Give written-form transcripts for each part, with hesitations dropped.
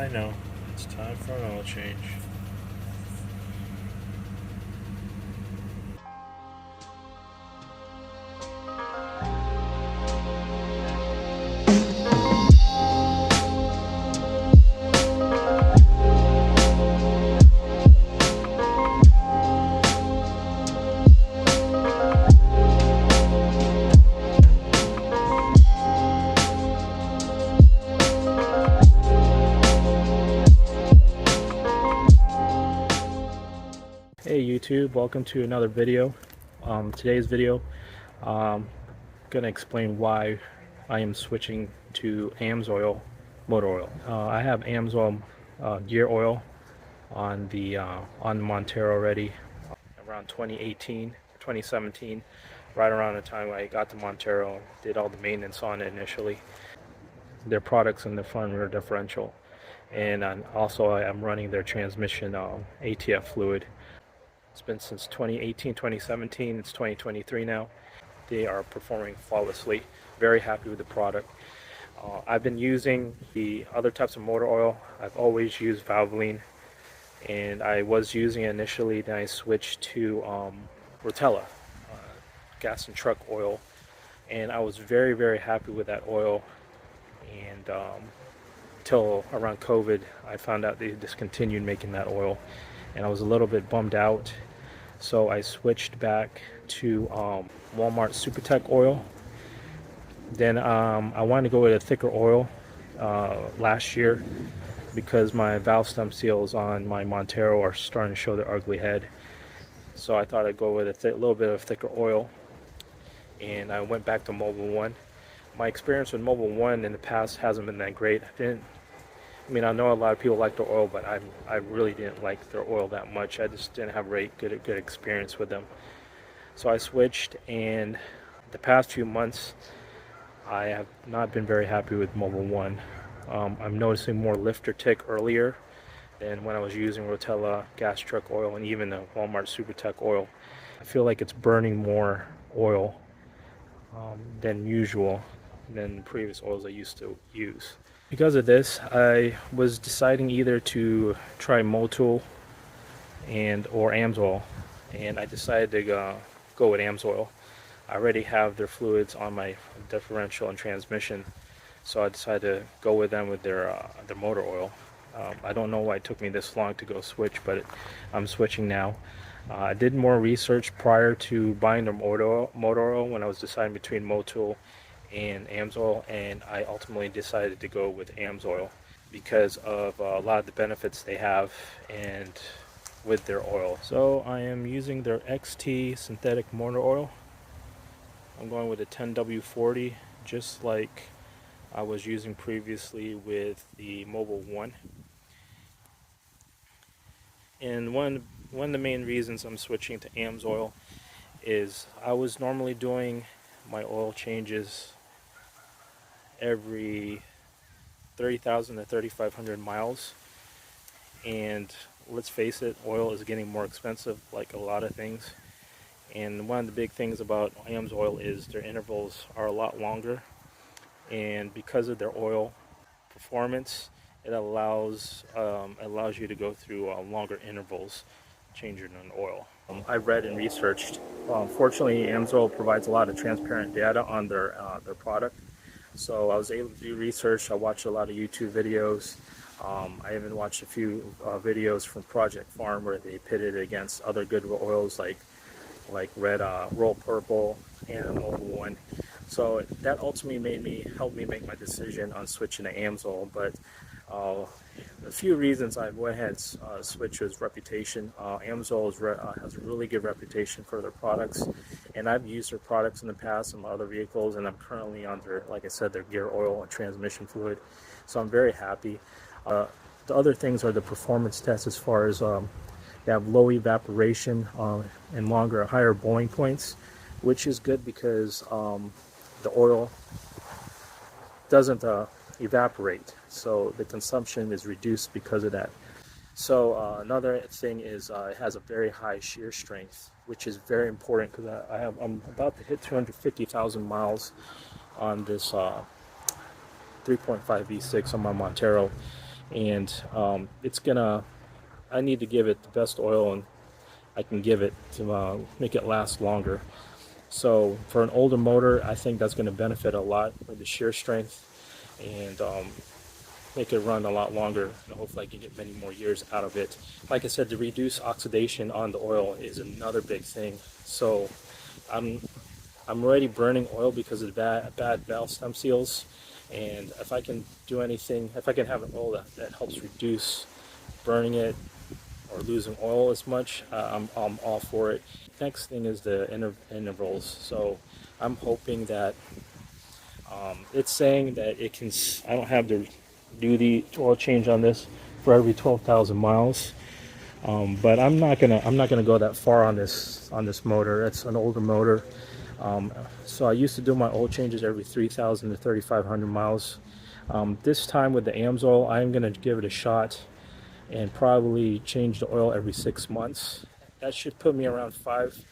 I know. It's time for an oil change. Hey YouTube, welcome to another video. Today's video, gonna explain why I am switching to AMSOIL motor oil. I have AMSOIL gear oil on the Montero already around 2018, 2017, right around the time I got to Montero. Did all the maintenance on it initially. Their products in the front rear differential, and also I'm running their transmission ATF fluid. It's been since 2018, 2017, it's 2023 now. They are performing flawlessly. Very happy with the product. I've been using the other types of motor oil. I've always used Valvoline, and I was using it initially, then I switched to Rotella, gas and truck oil, and I was very happy with that oil. And till around COVID, I found out they discontinued making that oil, and I was a little bit bummed out. So I switched back to Walmart SuperTech oil. Then I wanted to go with a thicker oil last year because my valve stem seals on my Montero are starting to show their ugly head. So I thought I'd go with a little bit of thicker oil, and I went back to Mobil 1. My experience with Mobil 1 in the past hasn't been that great. I know a lot of people like their oil, but I really didn't like their oil that much. I just didn't have a good experience with them. So I switched, and the past few months I have not been very happy with Mobil 1. I'm noticing more lifter tick earlier than when I was using Rotella gas truck oil and even the Walmart SuperTech oil. I feel like it's burning more oil than usual than the previous oils I used to use. Because of this, I was deciding either to try Mobil or AMSOIL, and I decided to go with AMSOIL. I already have their fluids on my differential and transmission, so I decided to go with them with their motor oil. I don't know why it took me this long to go switch, but I'm switching now. I did more research prior to buying their motor oil when I was deciding between Mobil and AMSOIL, and I ultimately decided to go with AMSOIL because of a lot of the benefits they have and with their oil. So I am using their XT synthetic motor oil. I'm going with a 10W40, just like I was using previously with the Mobil 1. And one of the main reasons I'm switching to AMSOIL is I was normally doing my oil changes every 30,000 to 3,500 miles, and let's face it, oil is getting more expensive, like a lot of things. And one of the big things about AMSOIL is their intervals are a lot longer, and because of their oil performance, it allows you to go through longer intervals changing an oil. I've read and researched. Fortunately, AMSOIL provides a lot of transparent data on their product. So I was able to do research. I watched a lot of YouTube videos. I even watched a few videos from Project Farm where they pitted against other good oils like Red Roll Purple and Mobil 1. So that ultimately helped me make my decision on switching to AMSOIL. But a few reasons I went ahead and switched was reputation. AMSOIL has a really good reputation for their products, and I've used their products in the past on my other vehicles, and I'm currently on their, like I said, their gear oil and transmission fluid. So I'm very happy. The other things are the performance tests, as far as they have low evaporation and higher boiling points, which is good because the oil doesn't evaporate, so the consumption is reduced because of that. So another thing is it has a very high shear strength, which is very important because I'm about to hit 250,000 miles on this 3.5 V6 on my Montero, and it's gonna. I need to give it the best oil and I can give it to make it last longer. So for an older motor, I think that's going to benefit a lot with the shear strength and make it run a lot longer. And hopefully I can get many more years out of it. Like I said, to reduce oxidation on the oil is another big thing. So I'm already burning oil because of the bad valve stem seals. And if I can do anything, if I can have an oil that helps reduce burning it or losing oil as much, I'm all for it. Next thing is the intervals. So I'm hoping that it's saying that it can. I don't have to do the oil change on this for every 12,000 miles, but I'm not gonna go that far on this motor. It's an older motor. So I used to do my oil changes every 3,000 to 3,500 miles. This time with the AMSOIL, I'm gonna give it a shot and probably change the oil every 6 months. That should put me around 5,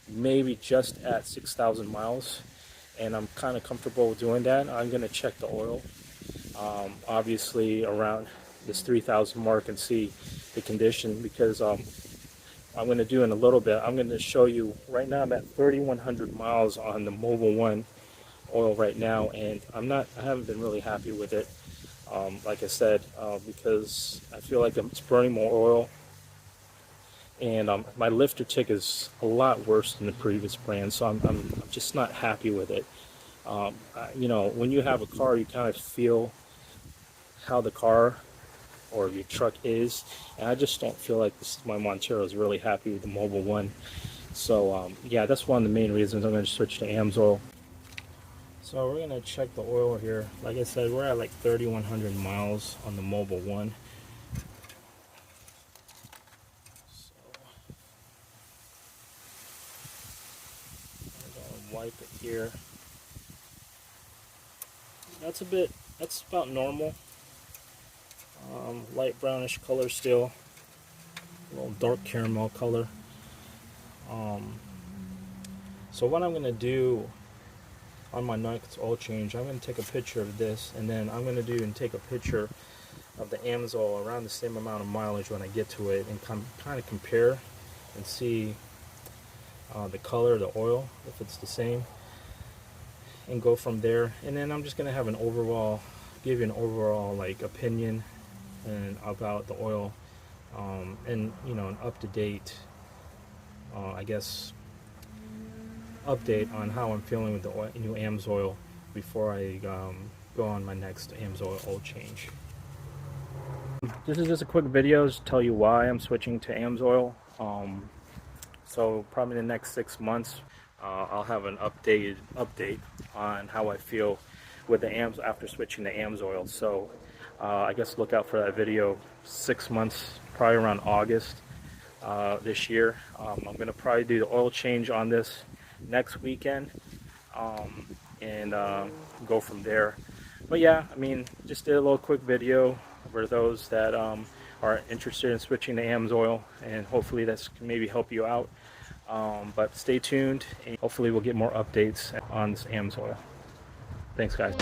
maybe just at 6,000 miles, and I'm kind of comfortable doing that. I'm going to check the oil, obviously around this 3,000 mark, and see the condition, because I'm going to do in a little bit. I'm going to show you right now. I'm at 3,100 miles on the Mobil 1 oil right now, and I haven't been really happy with it. Like I said, because I feel like it's burning more oil, and my lifter tick is a lot worse than the previous brand, so I'm just not happy with it. You know, when you have a car, you kind of feel how the car or your truck is, and I just don't feel like my Montero is really happy with the Mobil 1. So yeah, that's one of the main reasons I'm going to switch to AMSOIL. So we're going to check the oil here. Like I said, we're at like 3,100 miles on the Mobil 1. So I'm going to wipe it here. That's about normal. Light brownish color still. A little dark caramel color. So what I'm going to do on my next oil change, I'm going to take a picture of this, and then I'm going to take a picture of the AMSOIL around the same amount of mileage when I get to it, and kind of compare and see the color of the oil, if it's the same, and go from there. And then I'm just going to have give you an overall like opinion and about the oil, and you know, an up-to-date I guess update on how I'm feeling with the new AMSOIL before I go on my next AMSOIL oil change. This is just a quick video to tell you why I'm switching to AMSOIL. So probably in the next 6 months, I'll have an update on how I feel with the AMSOIL after switching to AMSOIL. So I guess look out for that video 6 months, probably around August this year. I'm going to probably do the oil change on this next weekend, and go from there. But yeah, I mean, just did a little quick video for those that are interested in switching to AMSOIL, and hopefully that's can maybe help you out. But stay tuned, and hopefully we'll get more updates on this AMSOIL. Thanks, guys.